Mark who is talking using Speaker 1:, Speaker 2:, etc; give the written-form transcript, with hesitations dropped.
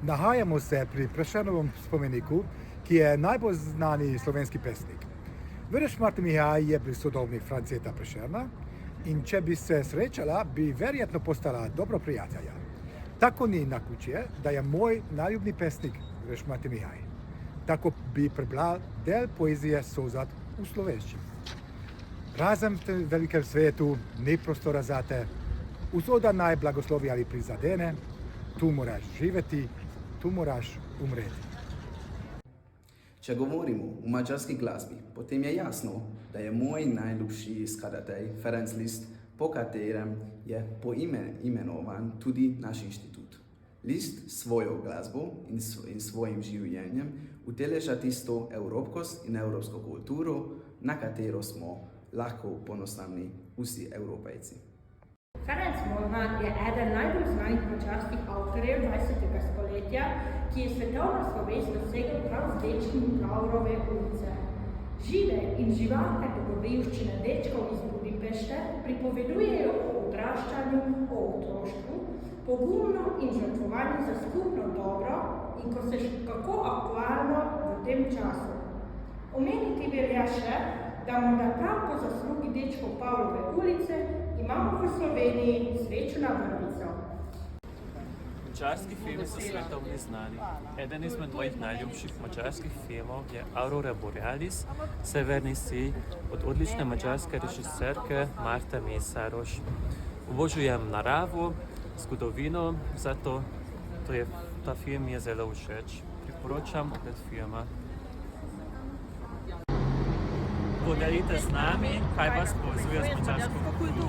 Speaker 1: Nahajamo se pri Prešernovem spomeniku, ki je najbolj znani slovenski pesnik. Verješ, Marta Mihaj je bil sodobnik Franceta Prešerna in če bi se srečala, bi verjetno postala dobro prijatelja. Tako ni naključje, da je moj najljubši pesnik Verješ, Marta Mihaj. Tako bi prebral del poezije Sozad v slovenščini. Razen v tem velikem svetu ni prostora zate, usoda naj blagoslovi ali prizadene, tu moraš živeti, tu moraš umreti.
Speaker 2: Če govorimo o mađarski glasbi, potem je jasno, da je moj najljubši skladatelj Ferenc Liszt, po katerem je poimenovan tudi naš inštitut. Liszt svojo glasbo in svojim življenjem uteleža tisto evropskost in evropsko kulturo, na katero smo lahko ponosni vsi Evropejci.
Speaker 3: Ferenc Molnár je eden najbolj znanih mačarskih avtorjev 20. stoletja, ki je svetovno slovest dosegel prav z dečkom Pravrove ulice. Žive in živahne dogodivščine dečkov iz Budimpešte pripovedujejo o odraščanju, o otroštvu, pogumno in žrtvovanju za skupno dobro in ko se še kako aktualno v tem času. Omeniti velja še, da morda prav po zaslugi dečkov Pavlove ulice imamo v Sloveniji svečano vrvico.
Speaker 4: Mačarski filmi so svetovno znani. Eden izmed mojih najljubših mačarskih filmov je Aurora Borealis, Severni sij, od odlične mačarske režiserke Marte Mészáros. Obožujem naravo, zgodovino, zato ta film mi je zelo všeč. Priporočam ogled filma. Podelite z nami, kaj vas povezuje z mačarsko kulturo.